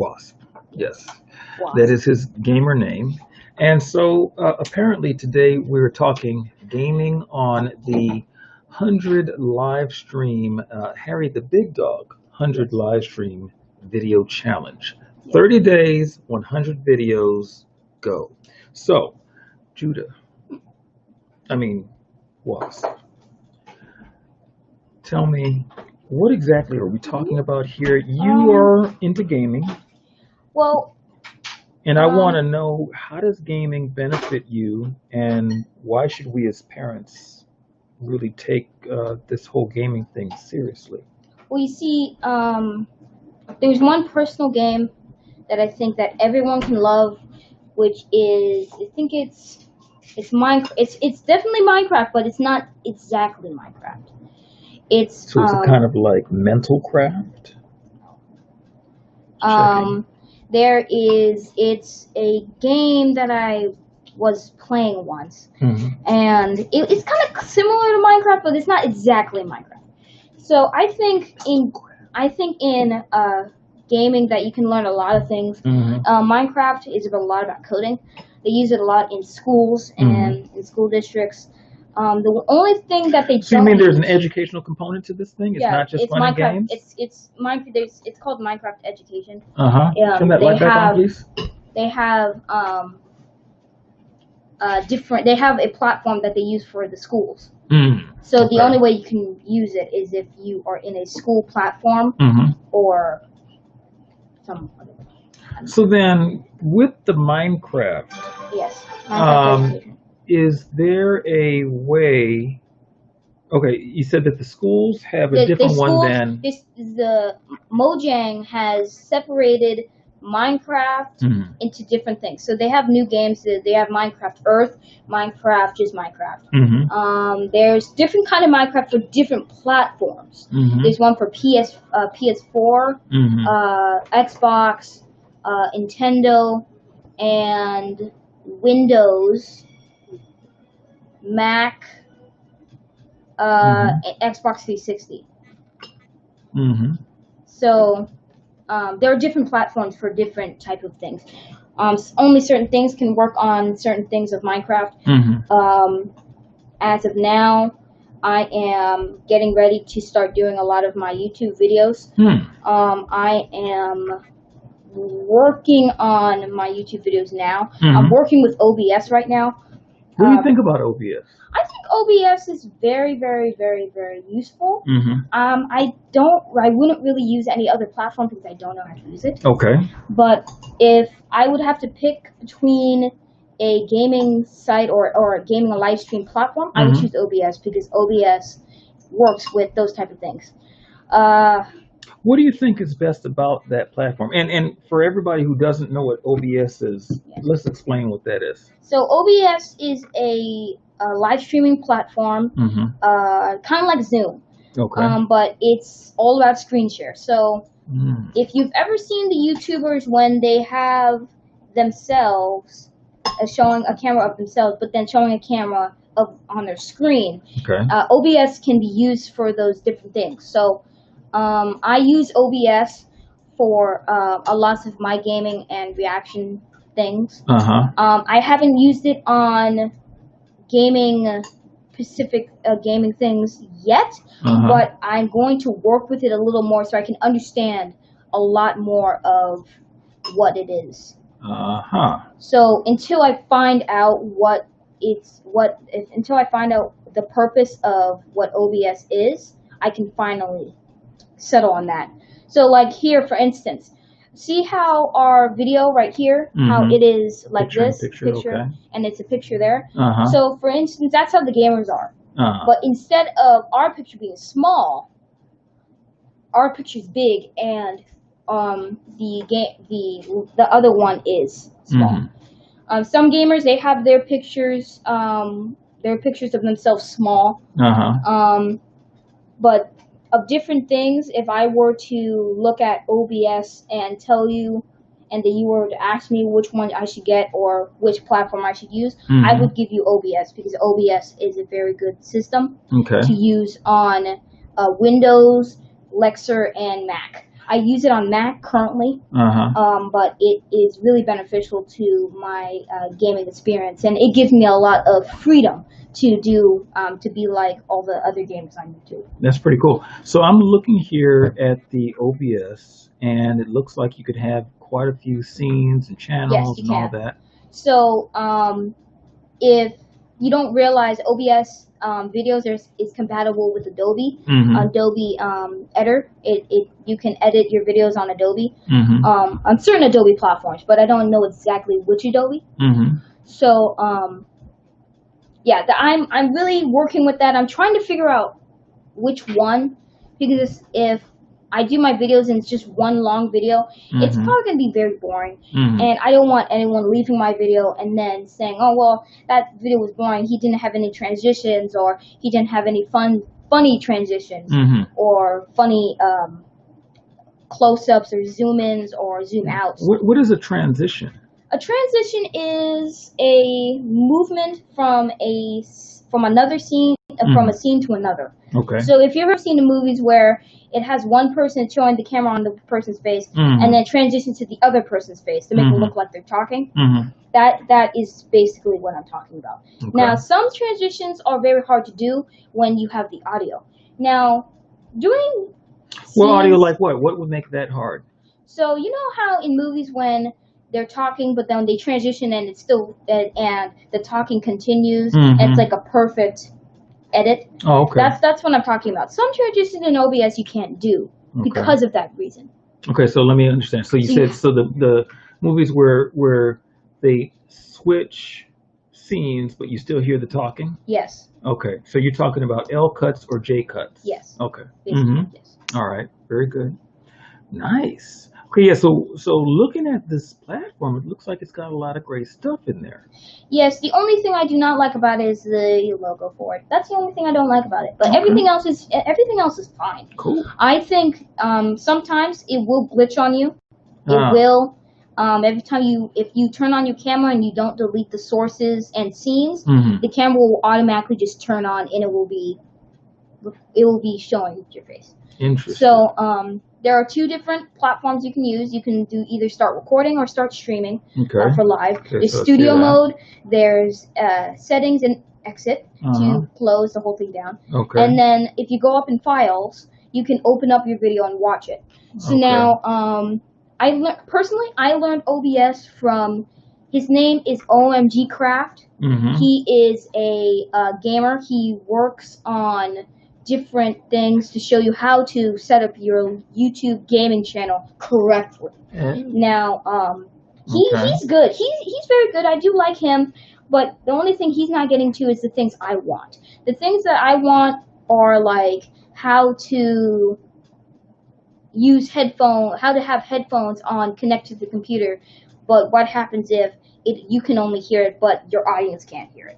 Wasp. Yes, that Wasp. is his gamer name. And so apparently today we're talking gaming on the 100 live stream, Harry the Big Dog 100 Yes. live stream video challenge. Yes. 30 days, 100 videos, go. So, Judah, I mean, Wasp, tell me, what exactly are we talking about here? You Um. are into gaming. Well. And I want Um. to know, how does gaming benefit you, and why should we as parents really take this whole gaming thing seriously? Well, you see, there's one personal game that I think that everyone can love, which is I think it's Minecraft. It's definitely Minecraft, but it's not exactly Minecraft. It's So it's a kind of like mental craft? Checking. um it's a game that I was playing once, and it's kind of similar to Minecraft, but it's not exactly Minecraft. So I think in gaming that you can learn a lot of things. Minecraft is a lot about coding. They use it a lot in schools and in school districts. The only thing that they So you don't mean there's an use, educational component to this thing? It's yeah, not just it's fun and Minecraft. games? It's Minecraft. It's called Minecraft Education. Turn that They light back on, have please. they have different. They have a platform that they use for the schools. So the only way you can use it is if you are in a school platform or some other. So then, with the Minecraft, Yes. Minecraft Education. is there a way? Okay, you said that the schools have a The different one schools, than. the Mojang has separated Minecraft into different things. So they have new games. They have Minecraft Earth, Minecraft just Minecraft. There's different kind of Minecraft for different platforms. There's one for PS4, Xbox, Nintendo, and Windows, Mac, Xbox 360. So there are different platforms for different type of things. Only certain things can work on certain things of Minecraft. As of now, I am getting ready to start doing a lot of my YouTube videos. I am working on my YouTube videos now. I'm working with OBS right now. What do you think about OBS? I think OBS is very, very, very, very useful. I wouldn't really use any other platform because I don't know how to use it. Okay. But if I would have to pick between a gaming site or a gaming live stream platform, I would choose OBS because OBS works with those type of things. What do you think is best about that platform? And for everybody who doesn't know what OBS is, let's explain what that is. So OBS is a live streaming platform, kind of like Zoom. Okay. But it's all about screen share. So if you've ever seen the YouTubers when they have themselves showing a camera of themselves, but then showing a camera on their screen, OBS can be used for those different things. So I use OBS for a lot of my gaming and reaction things. I haven't used it on gaming specific gaming things yet, but I'm going to work with it a little more so I can understand a lot more of what it is. So until I find out until I find out the purpose of what OBS is, I can finally settle on that. So like here, for instance, see how our video right here, how it is like picture, and it's a picture there. So for instance, that's how the gamers are. But instead of our picture being small, our picture's big, and the other one is small. Some gamers, they have their pictures of themselves small. But of different things, if I were to look at OBS and tell you, and then you were to ask me which one I should get or which platform I should use, I would give you OBS because OBS is a very good system to use on Windows, Lexer, and Mac. I use it on Mac currently, but it is really beneficial to my gaming experience, and it gives me a lot of freedom to do to be like all the other games on YouTube. That's pretty cool. So I'm looking here at the OBS, and it looks like you could have quite a few scenes and channels and all that. So if you don't realize, OBS videos is compatible with Adobe. Adobe Editor. You can edit your videos on Adobe on certain Adobe platforms, but I don't know exactly which Adobe. So yeah, I'm really working with that. I'm trying to figure out which one, because if I do my videos and it's just one long video, it's probably going to be very boring. And I don't want anyone leaving my video and then saying, oh, well, that video was boring. He didn't have any transitions, or he didn't have any funny transitions, or funny close-ups or zoom-ins or zoom-outs. What is a transition? A transition is a movement from another scene, from a scene to another. Okay. So if you've ever seen the movies where it has one person showing the camera on the person's face and then transitions to the other person's face to make it look like they're talking, that is basically what I'm talking about. Okay. Now, some transitions are very hard to do when you have the audio. Now, doing scenes, well, audio like what? What would make that hard? So you know how in movies when they're talking, but then they transition and it's still and the talking continues, and it's like a perfect edit. Oh, okay. That's what I'm talking about. Some transitions in OBS you can't do because of that reason. Okay, so let me understand. So you said the movies where they switch scenes, but you still hear the talking? Yes. Okay, so you're talking about L cuts or J cuts? Yes. Okay. Yes. All right. Very good. Nice. Okay, yeah, so looking at this platform, it looks like it's got a lot of great stuff in there. Yes, the only thing I do not like about it is the logo for it. That's the only thing I don't like about it. But everything else is fine. Cool. I think sometimes it will glitch on you. It will. Every time if you turn on your camera and you don't delete the sources and scenes, the camera will automatically just turn on and it will be showing your face. Interesting. So there are two different platforms you can use. You can do either start recording or start streaming for live. There's studio mode. There's settings and exit to close the whole thing down. Okay. And then if you go up in files, you can open up your video and watch it. So now, I learned OBS from, his name is OMG Craft. He is a gamer. He works on different things to show you how to set up your YouTube gaming channel correctly. Now, he's good. He's very good. I do like him, but the only thing he's not getting to is the things I want. The things that I want are like how to use how to have headphones on connected to the computer, but what happens if you can only hear it, but your audience can't hear it?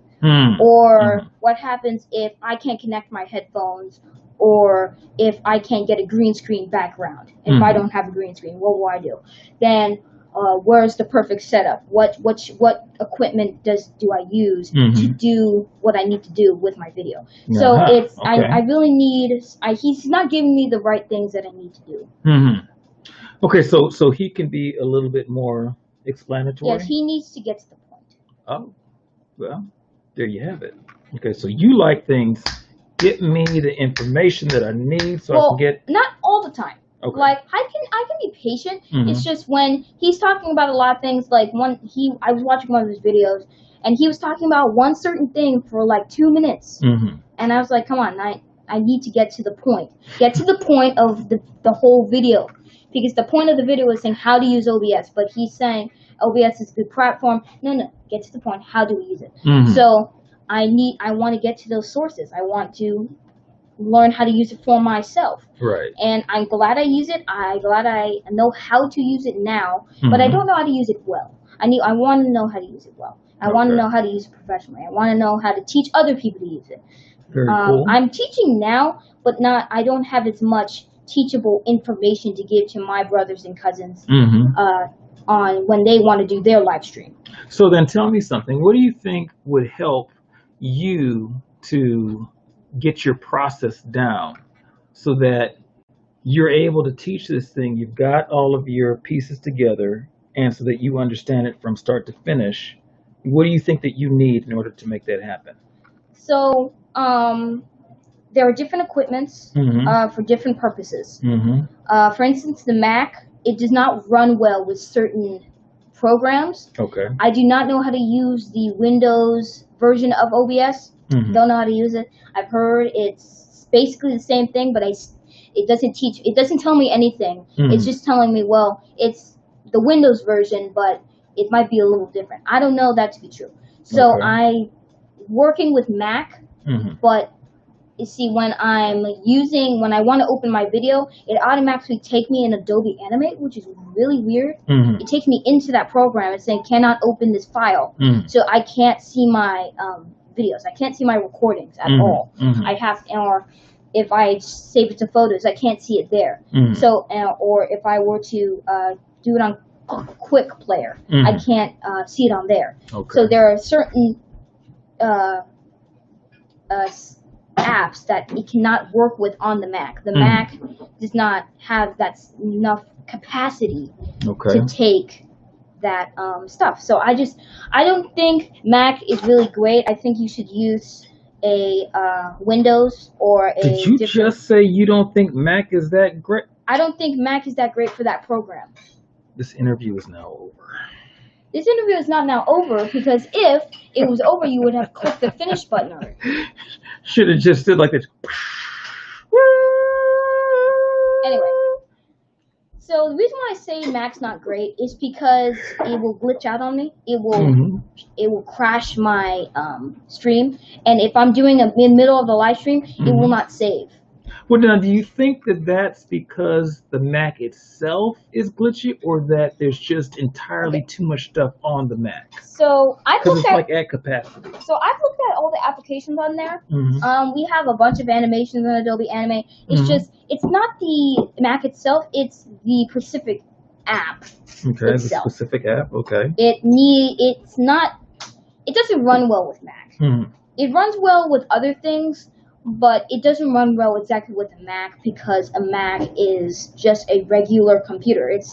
Or what happens if I can't connect my headphones, or if I can't get a green screen background? If I don't have a green screen, what will I do? Then where's the perfect setup? What equipment do I use to do what I need to do with my video? So I really need. He's not giving me the right things that I need to do. Okay, so he can be a little bit more explanatory. Yes, he needs to get to the point. Oh, well. There you have it. Okay, so you like things, get me the information that I need so I can get... not all the time. Okay. Like, I can be patient. It's just when he's talking about a lot of things, like I was watching one of his videos, and he was talking about one certain thing for like 2 minutes. And I was like, come on, I need to get to the point. Get to the point of the whole video. Because the point of the video is saying how to use OBS, but he's saying OBS is a good platform. No, get to the point. How do we use it? So I want to get to those sources. I want to learn how to use it for myself. Right. And I'm glad I use it. I'm glad I know how to use it now, but I don't know how to use it well. I want to know how to use it well. I want to know how to use it professionally. I want to know how to teach other people to use it. Very cool. I'm teaching now, but I don't have as much teachable information to give to my brothers and cousins on when they want to do their live stream. So then tell me something. What do you think would help you to get your process down so that you're able to teach this thing. You've got all of your pieces together, and so that you understand it from start to finish. What do you think that you need in order to make that happen? So, there are different equipments Mm-hmm. for different purposes. Mm-hmm. For instance, the Mac, it does not run well with certain programs. Okay. I do not know how to use the Windows version of OBS. Mm-hmm. Don't know how to use it. I've heard it's basically the same thing, but it doesn't tell me anything. Mm-hmm. It's just telling me, well, it's the Windows version, but it might be a little different. I don't know that to be true. So Okay. I working with Mac, Mm-hmm. but you see, when I want to open my video, it automatically takes me in Adobe Animate, which is really weird. Mm-hmm. It takes me into that program and saying, cannot open this file. Mm-hmm. So I can't see my videos. I can't see my recordings at all. Mm-hmm. I have, or if I save it to photos, I can't see it there. Mm-hmm. So, or if I were to do it on Quick Player, Mm-hmm. I can't see it on there. Okay. So there are certain apps that it cannot work with on the Mac. The Mac does not have that enough capacity Okay. to take that stuff. So I don't think Mac is really great. I think you should use a Windows or a Did you just say you don't think Mac is that great? I don't think Mac is that great for that program. This interview is now over. This interview is not now over, because if it was over, you would have clicked the finish button on it. Should have just did like this. Anyway, so the reason why I say Mac's not great is because it will glitch out on me. It will crash my stream, and if I'm doing in the middle of the live stream, it will not save. Well, now, do you think that that's because the Mac itself is glitchy, or that there's just entirely too much stuff on the Mac? So I've Because looked it's at like at capacity. all the applications on there. Mm-hmm. We have a bunch of animations in Adobe Animate. It's just, it's not the Mac itself, it's the specific app Okay, the itself. specific app. Okay. It doesn't run well with Mac. Mm-hmm. It runs well with other things, but it doesn't run well exactly with a Mac, because a Mac is just a regular computer. It's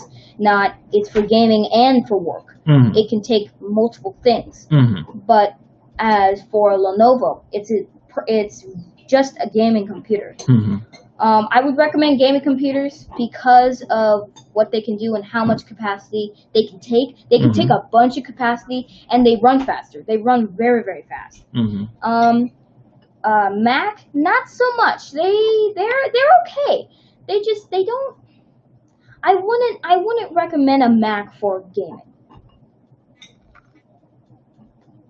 for gaming and for work. Mm-hmm. It can take multiple things. Mm-hmm. But as for Lenovo, it's just a gaming computer. Mm-hmm. I would recommend gaming computers because of what they can do and how much capacity they can take. They can take a bunch of capacity, and they run faster. They run very, very fast. Mm-hmm. Mac, not so much. They're okay. They don't. I wouldn't recommend a Mac for gaming.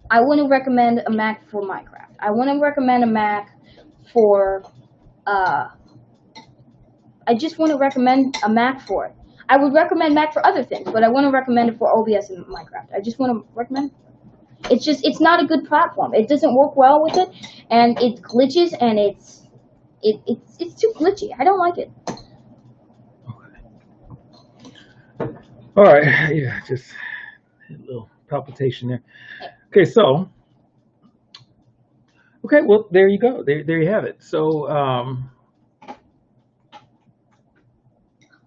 I wouldn't recommend a Mac for Minecraft. I wouldn't recommend a Mac for I just wouldn't recommend a Mac for it. I would recommend Mac for other things, but I wouldn't recommend it for OBS and Minecraft. I just wouldn't recommend it. It's not a good platform. It doesn't work well with it, and it glitches, and it's too glitchy. I don't like it. Okay. All right. Yeah, just a little palpitation there. Okay, so. Okay, well, there you go. There you have it. So.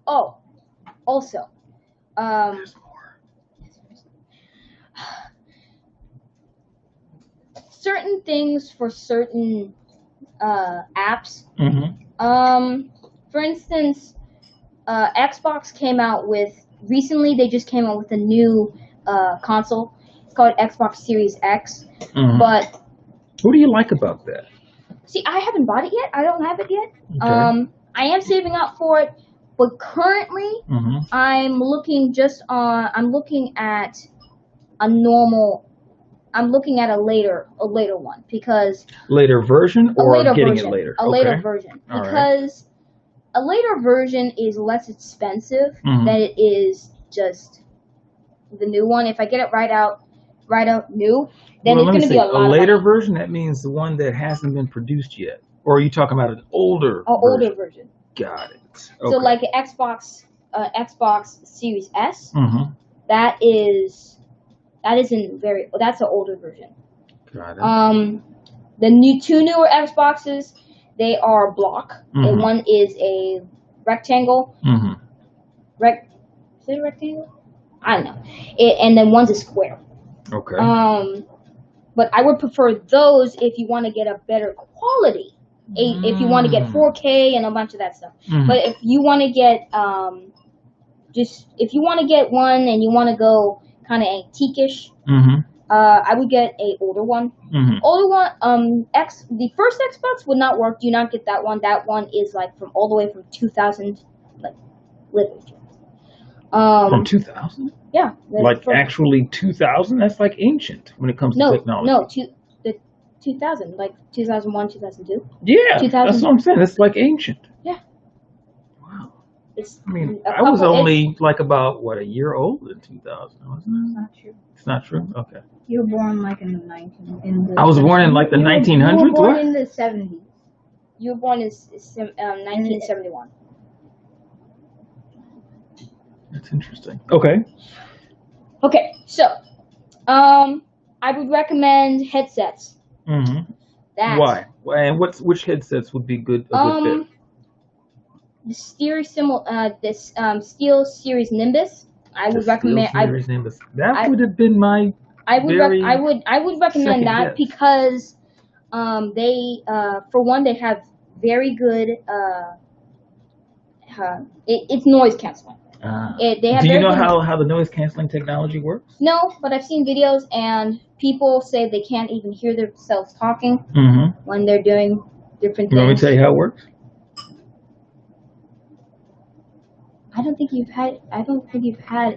Oh, also. There's more. Certain things for certain apps. Mm-hmm. For instance, Xbox came out with recently. They just came out with a new console. It's called Xbox Series X. Mm-hmm. But what do you like about that? see, I haven't bought it yet. I don't have it yet. Okay. I am saving up for it, but currently I'm looking at a normal. I'm looking at a later one, because later version or getting version, it later? A later version, because a later version is less expensive than it is just the new one. If I get it right out new, then it's going to be a lot. A later version, that means the one that hasn't been produced yet, or are you talking about an older? Older version. Got it. Okay. So like an Xbox Series S, that is that's an older version. Got it. The two newer Xboxes, they are block. And one is a rectangle. Mm-hmm. Is it a rectangle? I don't know. And then one's a square. Okay. But I would prefer those if you want to get a better quality. If you want to get 4K and a bunch of that stuff. Mm-hmm. But if you want to get if you want to get one and you want to go kind of antique-ish, I would get a older one. Older one, the first Xbox would not work. Do not get that one. That one is like from all the way from 2000, like literally. From 2000? Yeah. Like actually 2000? That's like ancient when it comes to technology. No, 2000, like 2001, 2002. Yeah, that's what I'm saying. It's like ancient. Yeah. Wow. It's I was only like about, a year old in 2000, wasn't it? It's not true. It's not true? Okay. You were born like in the I was born in like the 1900s? You were born in the 70s. You were born in 1971. That's interesting. Okay. Okay, so I would recommend headsets. Why? And which headsets would be a good fit? The Steel Series Nimbus. I would recommend. Series Nimbus. That would have been my. I would recommend that because they for one they have very good it's noise canceling. Do you know how the noise canceling technology works? No, but I've seen videos and people say they can't even hear themselves talking when they're doing different things. Let me tell you how it works. I don't think you've had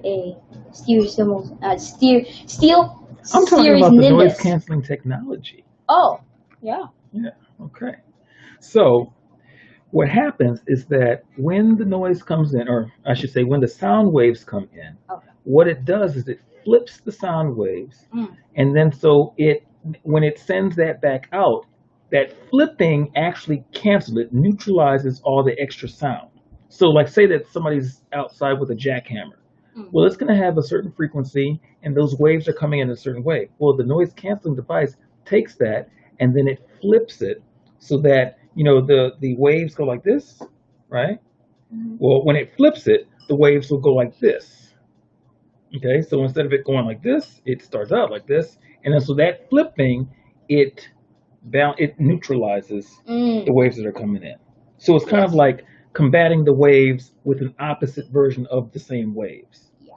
a Steel I'm talking Series about the Nimbus. noise canceling technology. Oh, yeah. Yeah. Okay. So what happens is that when the noise comes in, or I should say when the sound waves come in, what it does is it flips the sound waves, and then when it sends that back out, that flipping actually cancels it, neutralizes all the extra sound. So like say that somebody's outside with a jackhammer. Well, it's going to have a certain frequency, and those waves are coming in a certain way. Well, the noise canceling device takes that, and then it flips it so that the waves go like this, right? Well, when it flips it, the waves will go like this. Okay, so instead of it going like this, it starts out like this, and then so that flipping, it neutralizes the waves that are coming in. So it's kind of like combating the waves with an opposite version of the same waves. Yeah.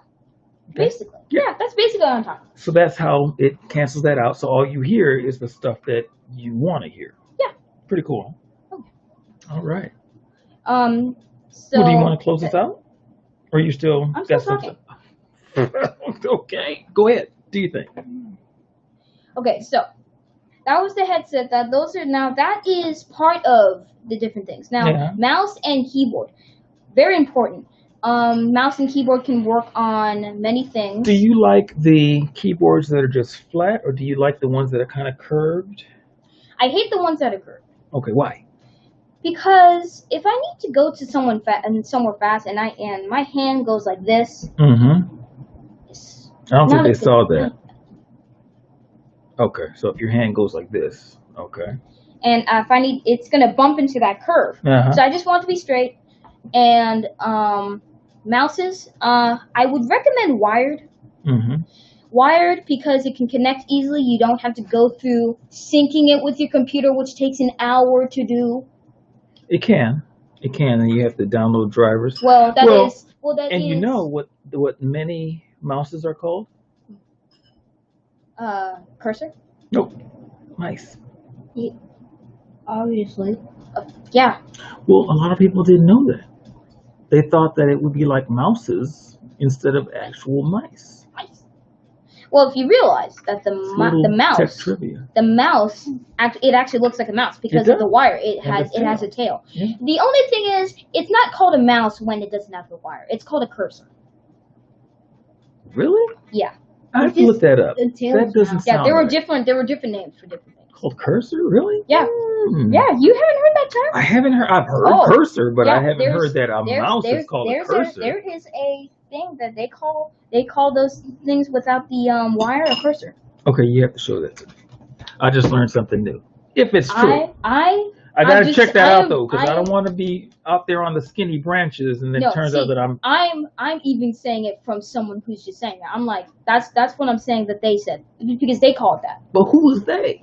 Okay? Basically. Yeah, that's basically what I'm talking about. So that's how it cancels that out. So all you hear is the stuff that you want to hear. Yeah. Pretty cool. Okay. All right. So do you want to close this out? Or are you still... I'm still talking. Okay. Go ahead. Do you think? Okay, so that was the headset. That is part of the different things. Now, mouse and keyboard, very important. Mouse and keyboard can work on many things. Do you like the keyboards that are just flat, or do you like the ones that are kind of curved? I hate the ones that are curved. Okay, why? Because if I need to go to somewhere fast and my hand goes like this. I don't think they saw that. Okay, so if your hand goes like this, okay. And if I need, it's gonna bump into that curve. So I just want to be straight. And mouses, I would recommend wired. Wired because it can connect easily. You don't have to go through syncing it with your computer, which takes an hour to do. It can, and you have to download drivers. Well, that is. And you know what many mouses are called? Cursor? Nope. Mice. Yeah. Obviously. Yeah. Well, a lot of people didn't know that. They thought that it would be like mouses instead of actual mice. Well, if you realize that the mouse, it actually looks like a mouse because of the wire. It has a tail. Yeah. The only thing is, it's not called a mouse when it doesn't have the wire. It's called a cursor. Really? Yeah. I have to look that up. That doesn't sound Yeah, there were right. different names for different things. Called cursor? Really? Yeah. Yeah, you haven't heard that term? I haven't heard. I've heard cursor, but I haven't heard that a mouse is called a cursor. There is a thing that they call those things without the wire a cursor. Okay, you have to show that to me. I just learned something new. If it's true. I I gotta just- check that I out am- though, because I I am- don't want to be out there on the skinny branches, and then No, it turns see, out that I'm even saying it from someone who's just saying that. I'm like, that's what I'm saying that they said because they call it that. But who is they?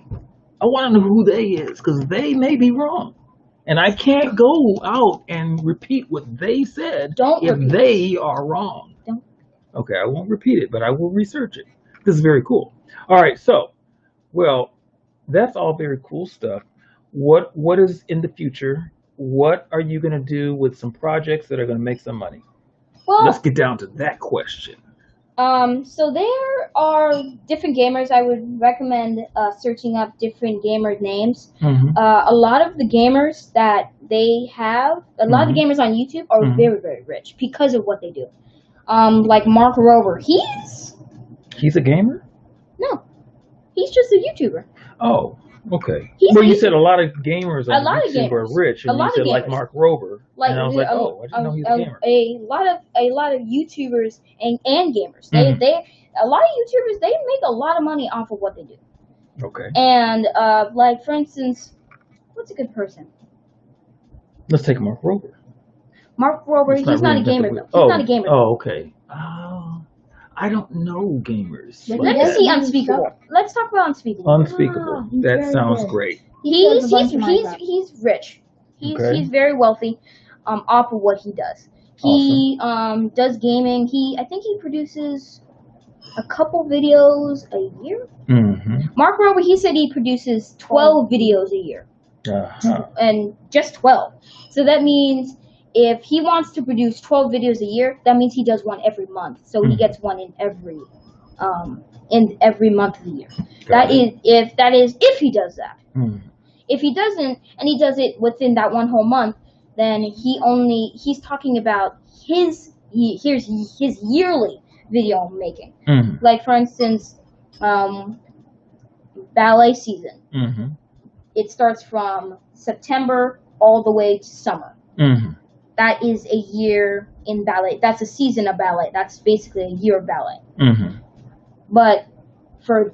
I want to know who they is, because they may be wrong, and I can't go out and repeat what they said Don't if repeat they are wrong. Don't. Okay, I won't repeat it, but I will research it. This is very cool. All right, so, well, that's all very cool stuff. What is in the future? What are you going to do with some projects that are going to make some money? Well, Let's get down to that question. so there are different gamers. I would recommend searching up different gamer names. Mm-hmm. A lot of the gamers that they have, a lot of the gamers on YouTube are Mhm. very, very rich because of what they do. Like Mark Rober, He's a gamer? no, he's just a YouTuber. Oh, okay. He's- Well, you he's- said a lot of gamers A on lot of YouTube are gamers. rich, and A lot you of said like gamers. Mark Rober, Like and I was like, oh, I didn't know he was a gamer. a lot of YouTubers and gamers. Mhm. They a lot of YouTubers they make a lot of money off of what they do. Okay, And like for instance, what's a good person? let's take Mark Rober. Mark Rober. Let's He's not a reinvent gamer the though. wheel. He's not a gamer. Oh, okay. I don't know gamers. Let like Let's that. see Unspeakable. Let's talk about Unspeakable. Unspeakable. He's That very sounds good. great. does a bunch of Minecraft. He's rich. Okay. He's very wealthy off of what he does. He does gaming. I think he produces a couple videos a year. Mm-hmm. Mark Rober, he said he produces 12 videos a year. Uh-huh. And just 12. So that means if he wants to produce 12 videos a year, that means he does one every month. So he Mhm. gets one in every month of the year. Got That is if he does that. Mm. If he doesn't, and he does it within that one whole month, then he's talking about his yearly video making. Mm-hmm. Like for instance, ballet season. Mm-hmm. It starts from September all the way to summer. Mm-hmm. That is a year in ballet. That's a season of ballet. That's basically a year of ballet. Mm-hmm. But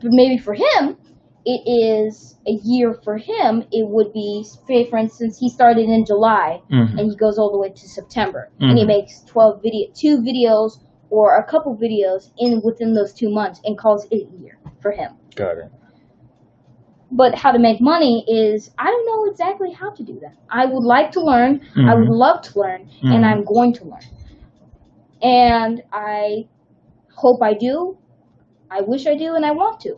maybe for him, it is a year for him. It would be, say, for instance, he started in July Mm-hmm. and he goes all the way to September, and he Mhm. makes 2 videos or a couple videos within those 2 months and calls it a year for him. Got it. But how to make money is, I don't know exactly how to do that. I would like to learn. I would Mhm. love to learn, Mhm. and I'm going to learn. And I hope I do. I wish I do, and I want to.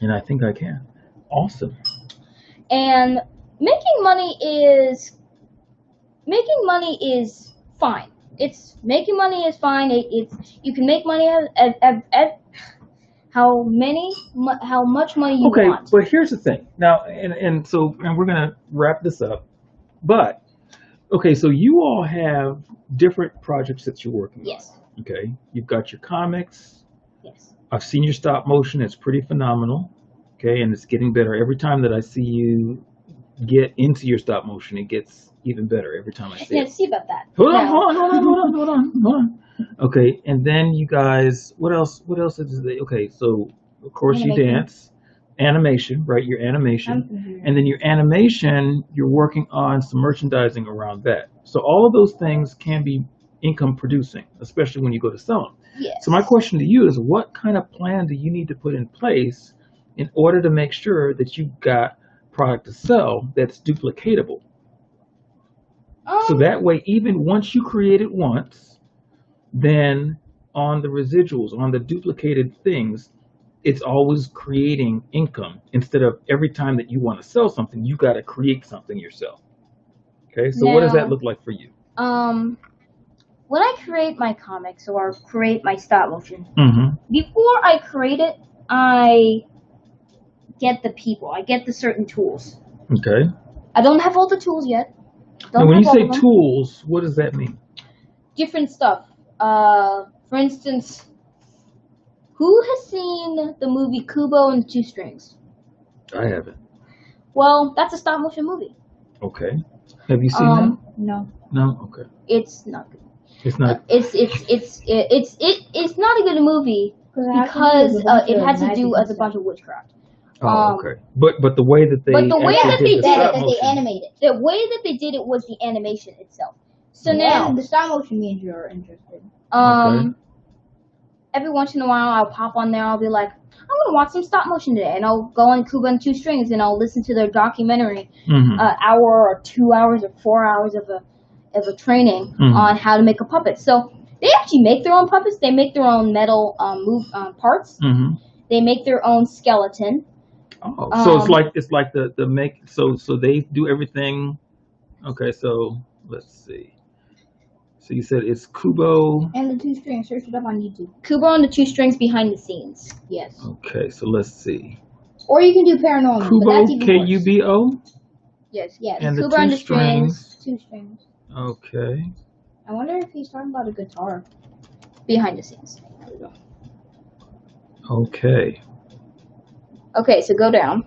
And I think I can. Awesome. And making money is fine. Making money is fine. You can make money at how much money you Okay, want. but here's the thing. Now, and we're gonna wrap this up. But okay, so you all have different projects that you're working Yes. on. Okay, you've got your comics. Yes. I've seen your stop motion. It's pretty phenomenal. Okay, and it's getting better every time that I see you get into your stop motion. It gets even better every time I see Yeah, it. see about that. Hold on, Now- hold on. Okay, and then you guys, what else is it? Okay, so of course you Animation. dance, animation, right? Your animation, Mhm. and then your animation, you're working on some merchandising around that. So all of those things can be income producing, especially when you go to sell them. Yes. So my question to you is, what kind of plan do you need to put in place in order to make sure that you've got product to sell that's duplicatable? So that way, even once you create it once, then on the residuals, on the duplicated things, it's always creating income instead of every time that you want to sell something, you got to create something yourself. Okay, so what does that Now- look like for you? When I create my comics or create my stop motion, Mm-hmm. before I create it, I get the people. I get the certain tools. Okay. I don't have all the tools yet. Now, Don't when have you all say of them. tools, what does that mean? Different stuff. For instance, who has seen the movie Kubo and the Two Strings? I haven't. Well, that's a stop motion movie. Okay. Have you seen that? No. No. Okay. It's not good. It's not. It's not a good movie because it has to do with a bunch of witchcraft. Oh, okay. But the way that they But the way actually that did they the did stop it, They motion. animated. the way that they did it was the animation itself. So Yeah, now, the stop motion means you're interested. Okay. every once in a while I'll pop on there. I'll be like, I'm gonna watch some stop motion today, and I'll go on Kuba and Two Strings and I'll listen to their documentary, Mm-hmm. hour or 2 hours or 4 hours of a training on how to make a puppet. So they actually make their own puppets. They make their own metal parts. Mm-hmm. They make their own skeleton. Oh, so it's like the make so they do everything. Okay, so let's see. So you said it's Kubo. And the 2 strings, search it up on YouTube. Kubo and the Two Strings behind the scenes. Yes. Okay, so let's see. Or you can do paranormal, but Kubo, that's even worse. Kubo. Yes. Yes. And the Kubo and Two the Strings. Strings. 2 strings. Okay. I wonder if he's talking about a guitar. Behind the scenes. There we go. Okay. Okay, so go down.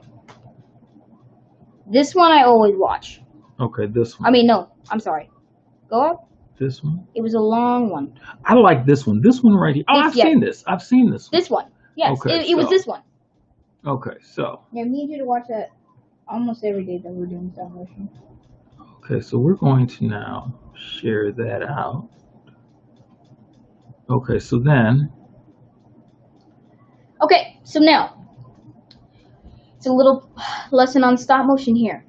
This one I always watch. Okay, this one. I mean, no, I'm sorry. Go up. This one. It was a long one. I like this one. This one right here. Oh, I've seen this. I've seen this one. This one. Yes, Okay, it was so- this one. Okay, so Yeah, me and you to watch that almost every day that we're doing stop motion. so we're going to now share that out. Okay, so then Okay, so now it's a little lesson on stop motion here.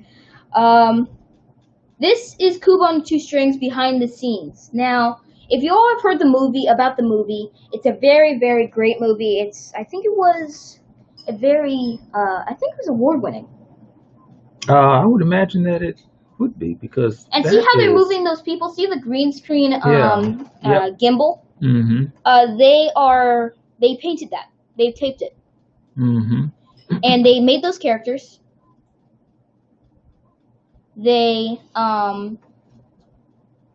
This is Kubo and the Two Strings behind the scenes. Now, if you all have heard the movie, it's a very, very great movie. I think it was award-winning. I would imagine that it would be because And that see how they're is- moving those people? See the green screen Yep. gimbal? Mm-hmm. They painted that. They taped it. Mm-hmm. And they made those characters. They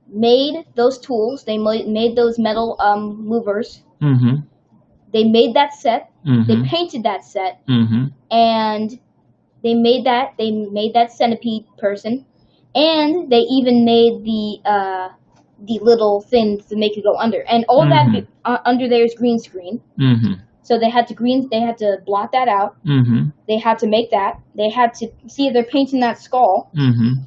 made those tools. They made those metal movers. Mm-hmm. They made that set. Mm-hmm. They painted that set, Mm-hmm. and they made that centipede person, and they even made the little things to make it go under, and all that under there is green screen. Mm-hmm. So they had to block that out. Mm-hmm. They had to make that. They had to see if they're painting that skull, Mm-hmm.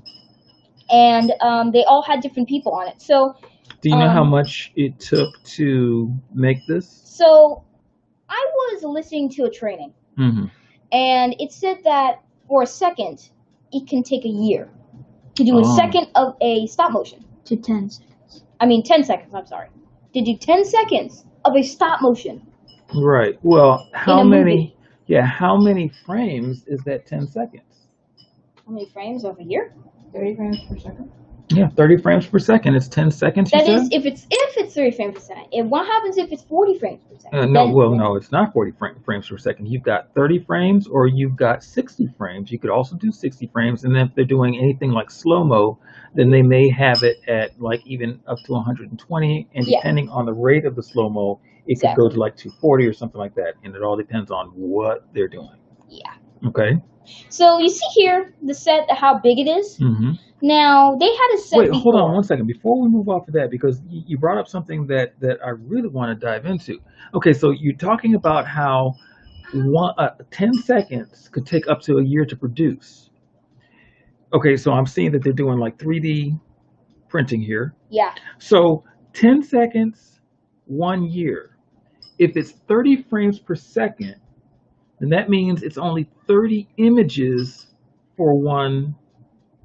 and they all had different people on it. So Do you know how much it took to make this? So I was listening to a training, Mm-hmm. and it said that for a second, it can take a year to do a Oh. second of a stop motion. To 10 seconds. I mean, 10 seconds, I'm sorry. To do 10 seconds of a stop motion. Right. Well, how a many? movie. Yeah, how many frames is that? 10 seconds. How many frames of a year? 30 frames per second. Yeah, 30 frames per second. It's 10 seconds. That you is, said? if it's 30 frames per second. And what happens if it's 40 frames per second? No, Then- well, no, it's not 40 frames per second. You've got 30 frames or you've got 60 frames. You could also do 60 frames. And then if they're doing anything like slow-mo, then they may have it at like even up to 120. And Yeah. depending on the rate of the slow-mo, it Exactly. could go to like 240 or something like that. And it all depends on what they're doing. Yeah. Okay? So you see here the set, how big it is. Mm-hmm. Now they had a set. Wait, hold before. on one second. Before we move off of that, because you brought up something that I really want to dive into. Okay, so you're talking about how 10 seconds could take up to a year to produce. Okay, so I'm seeing that they're doing like 3D printing here. Yeah. So 10 seconds, 1 year. If it's 30 frames per second, then that means it's only 30 images for 1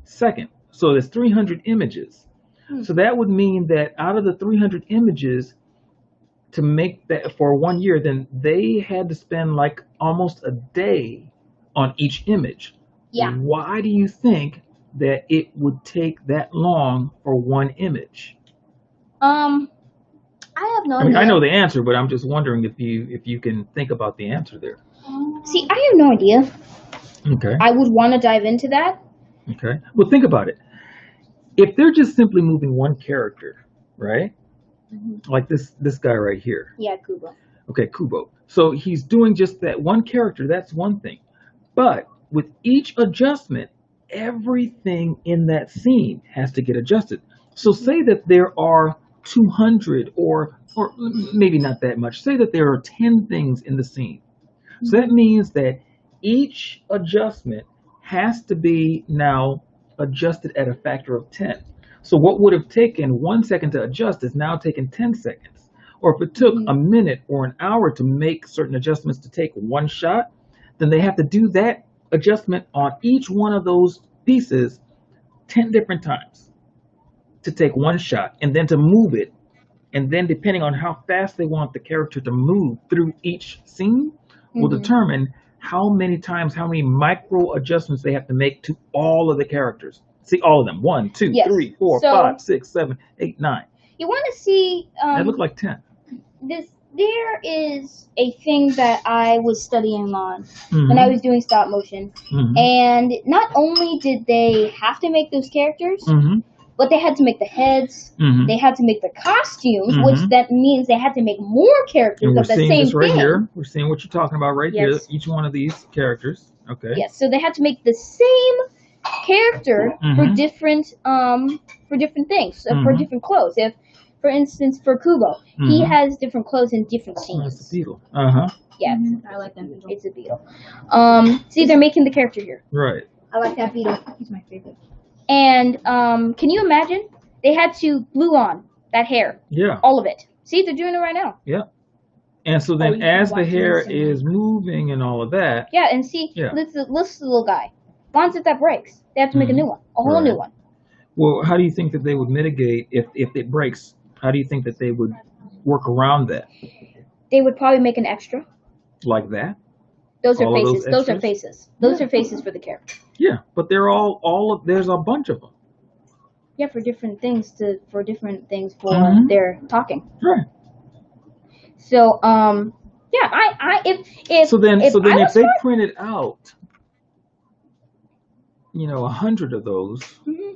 second. So there's 300 images. So that would mean that out of the 300 images, to make that for 1 year, then they had to spend like almost a day on each image. Yeah. Why do you think that it would take that long for one image? I have no I mean, idea. I know the answer, but I'm just wondering if you can think about the answer there. See, I have no idea. Okay. I would want to dive into that. Okay. Well, think about it. If they're just simply moving one character, right? Like this guy right here. Yeah, Kubo. Okay, Kubo. So he's doing just that one character. That's one thing. But with each adjustment, everything in that scene has to get adjusted. So say that there are 200 or maybe not that much. Say that there are 10 things in the scene. So that means that each adjustment has to be now adjusted at a factor of 10. So what would have taken 1 second to adjust is now taking 10 seconds. Or if it took a minute or an hour to make certain adjustments to take one shot, then they have to do that adjustment on each one of those pieces 10 different times to take one shot, and then to move it. And then depending on how fast they want the character to move through each scene will determine how many times, how many micro adjustments they have to make to all of the characters. See all of them. 1, 2, Yes. 3, 4, So- 5, 6, 7, 8, 9. You want to see That look like 10. there is a thing that I was studying on Mhm. when I was doing stop motion, Mhm. and not only did they have to make those characters, Mhm. but they had to make the heads, Mhm. they had to make the costumes, Mhm. which that means they had to make more characters And we're of the seeing same this right thing. here. We're seeing what you're talking about right here. Yes. Each one of these characters. Okay. Yes, so they had to make the same character for Mhm. different things, for Mhm. different clothes. If, for instance, for Kubo, he Mhm. has different clothes in different That's scenes. the beetle. Uh-huh. Yeah, I like that beetle. it's a beetle. See, they're making the character here. Right. I like that beetle. He's my favorite. And can you imagine? They had to glue on that hair, Yeah. all of it. See, they're doing it right now. Yeah. And so then you as can the watch hair this and- is moving and all of that, Yeah, and see, Yeah. listen, this little guy. Once if that breaks, they have to make a new one, a whole new Right. one. well, how do you think that they would mitigate if it breaks? How do you think that they would work around that? They would probably make an extra. Like that? Those are All of those faces. Those are extras? faces. Those are faces for the character. Yeah, but they're all of there's a bunch of them. Yeah, for different things for Mhm. their talking. Right. So yeah, I if So then if I if was they smart- printed out 100 of those Mhm.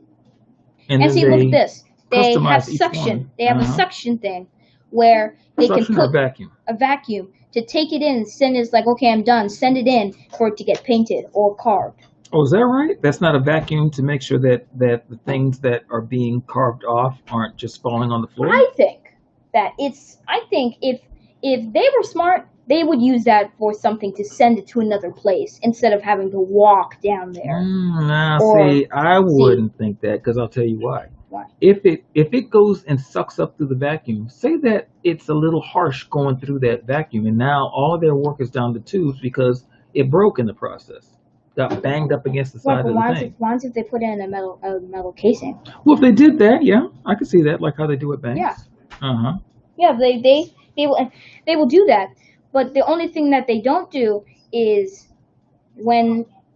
and And then see, they look at this. They customize have each suction. one. They have a Uh-huh. suction thing where they suction can or put vacuum. a vacuum to take it in and send it. It's like, okay, I'm done. Send it in for it to get painted or carved. Oh, is that right? That's not a vacuum to make sure that the things that are being carved off aren't just falling on the floor? I think if they were smart, they would use that for something to send it to another place instead of having to walk down there. Or- See, I wouldn't think that because I'll tell you why. Why? If it goes and sucks up through the vacuum, say that it's a little harsh going through that vacuum, and now all of their work is down the tubes because it broke in the process, got banged up against the Well, side but of the thing. why if they put it in a metal casing? Well, if they did that, yeah, I could see that, like how they do at banks. Yeah. Uh huh. Yeah, they will do that. But the only thing that they don't do is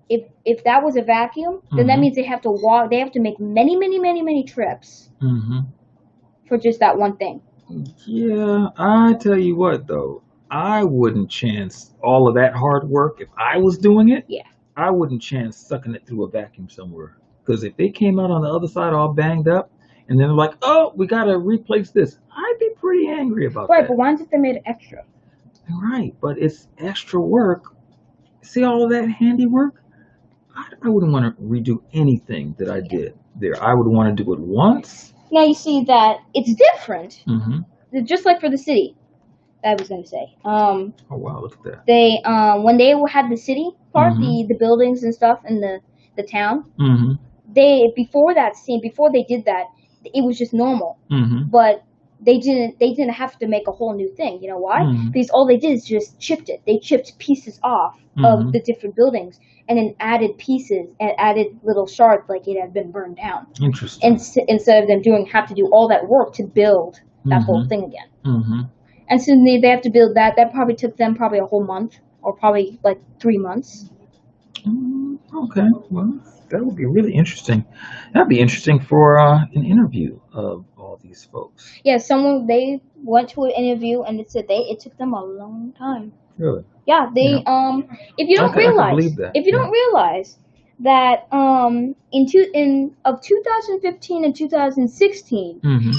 if that was a vacuum, then that Mhm. means they have to walk. They have to make many trips Mm-hmm. for just that one thing. Yeah, I tell you what though, I wouldn't chance all of that hard work if I was doing it. Yeah. I wouldn't chance sucking it through a vacuum somewhere. Because if they came out on the other side all banged up, and then they're like, "Oh, we gotta replace this," I'd be pretty angry about Right, that. but why if they made it extra? Right, but it's extra work. See all of that handiwork? I wouldn't want to redo anything that I did there. I would want to do it once. Now you see that it's different. Mm-hmm. Just like for the city, I was going to say. Oh wow, look at that. They when they had the city part, Mhm. the buildings and stuff in the town, Mm-hmm. before they did that, it was just normal. Mm-hmm. But they didn't have to make a whole new thing. You know why? Mhm. Because all they did is just chipped it. They chipped pieces off Mhm. of the different buildings and then added pieces and added little shards like it had been burned down. Interesting. And instead of them have to do all that work to build that whole Mhm. thing again. Mm-hmm. And so they have to build that. That probably took them a whole month or probably like 3 months. Okay, well, that would be really interesting. That'd be interesting for an interview of all these folks. Yeah, they went to an interview and it said it took them a long time. Really? Yeah, they if you don't I can realize believe that, if you yeah. don't realize that of 2015 and 2016, Mm-hmm.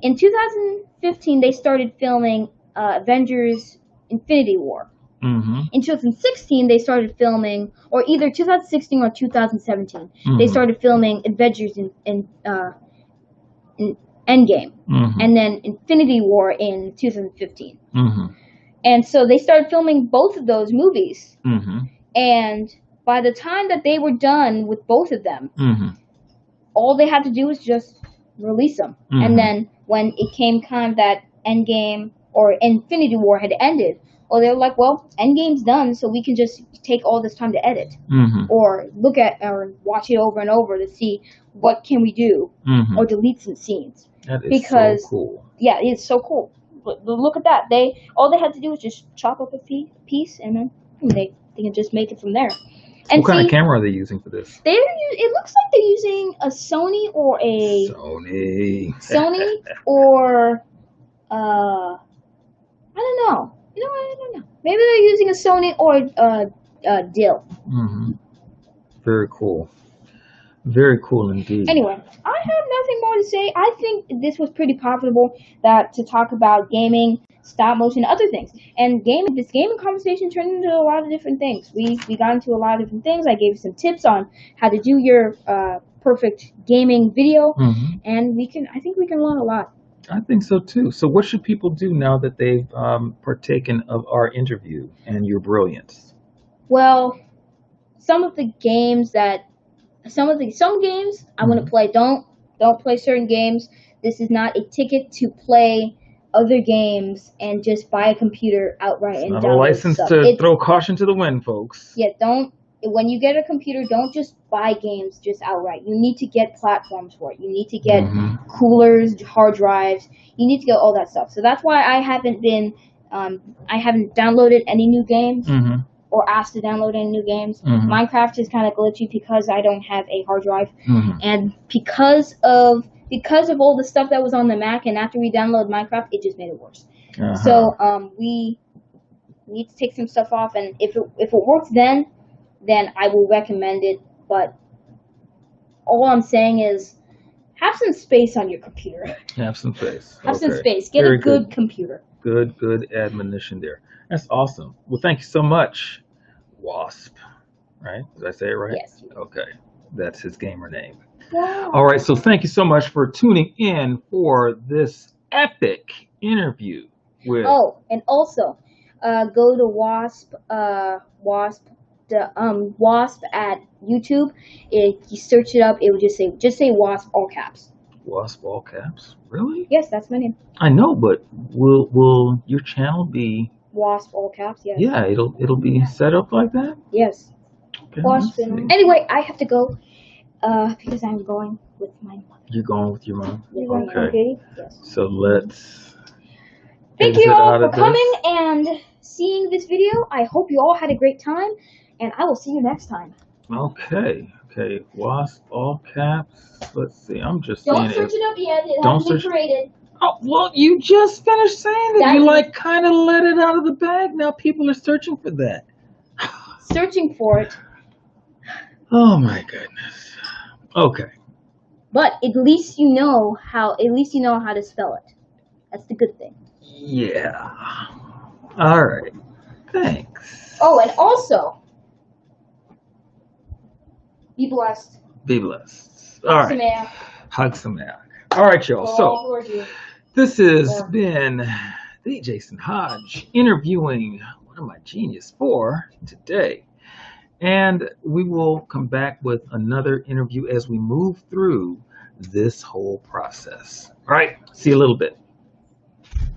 in 2015 they started filming Avengers Infinity War. Mm-hmm. In 2016 they started filming, or either 2016 or 2017, they Mhm. started filming Avengers in Endgame, Mm-hmm. and then Infinity War in 2015. Mm-hmm. And so they started filming both of those movies. Mm-hmm. And by the time that they were done with both of them, Mm-hmm. all they had to do was just release them. Mm-hmm. And then when it came time that Endgame or Infinity War had ended, well, they were like, well, Endgame's done, so we can just take all this time to edit. Mm-hmm. Or look at or watch it over and over to see what can we do, Mm-hmm. or delete some scenes. That is Because so cool. yeah, it's so cool. But look at that. All they had to do was just chop up a piece, and then they can just make it from there. And What kind of camera are they using for this? it looks like they're using a Sony or a Sony. or I don't know. You know what? I don't know. Maybe they're using a Sony or a Dill. Mm-hmm. Very cool. Very cool indeed. Anyway, I have nothing more to say. I think this was pretty profitable to talk about gaming, stop motion, other things. And this gaming conversation turned into a lot of different things. We got into a lot of different things. I gave you some tips on how to do your perfect gaming video, Mm-hmm. and I think we can learn a lot. I think so too. So what should people do now that they've partaken of our interview and your brilliance? Well, some games I want to play. Don't play certain games. This is not a ticket to play other games and just buy a computer outright and Not a download license stuff. to throw caution to the wind, folks. Yeah, when you get a computer, don't just buy games just outright. You need to get platforms for it. You need to get coolers, hard drives. You need to get all that stuff. So that's why I haven't downloaded any new games. Mm-hmm. Or asked to download any new games. Mm-hmm. Minecraft is kind of glitchy because I don't have a hard drive, Mm-hmm. and because of all the stuff that was on the Mac, and after we downloaded Minecraft, it just made it worse. Uh-huh. So we need to take some stuff off, and if it works, then I will recommend it. But all I'm saying is, have some space on your computer. Have some space. Have some Okay. space. Get Very a good computer. Good admonition there. That's awesome. Well, thank you so much, Wasp. Right? Did I say it right? Yes. Okay. That's his gamer name. Wow. All right. So thank you so much for tuning in for this epic interview with. Oh, and also, go to Wasp at YouTube. If you search it up, it will just say Wasp all caps. Wasp all caps. Really? Yes, that's my name. I know, but will your channel be? Wasp all caps. Yes. Yeah, it'll be set up like that. Yes. Okay, Wasp. let's see. Anyway, I have to go because I'm going with my mother. You're going with your mom. You're going Okay. okay? Yes. So let's. Thank exit you all out for of this. coming and seeing this video. I hope you all had a great time, and I will see you next time. Okay. Wasp all caps. Let's see. I'm just Don't seeing search it. it up yet. It Don't hasn't been search- created. Oh, well, you just finished saying that. You That- kind of let it out of the bag. Now people are searching for that. Searching for it. Oh my goodness. Okay. But at least you know how to spell it. That's the good thing. Yeah. All right. Thanks. Oh, and also, be blessed. Be blessed. All right. Samaya. Hagsamak. All right, y'all. For So all who are you. this has been the Jason Hodge interviewing one of my genius for today. And we will come back with another interview as we move through this whole process. All right. See you a little bit.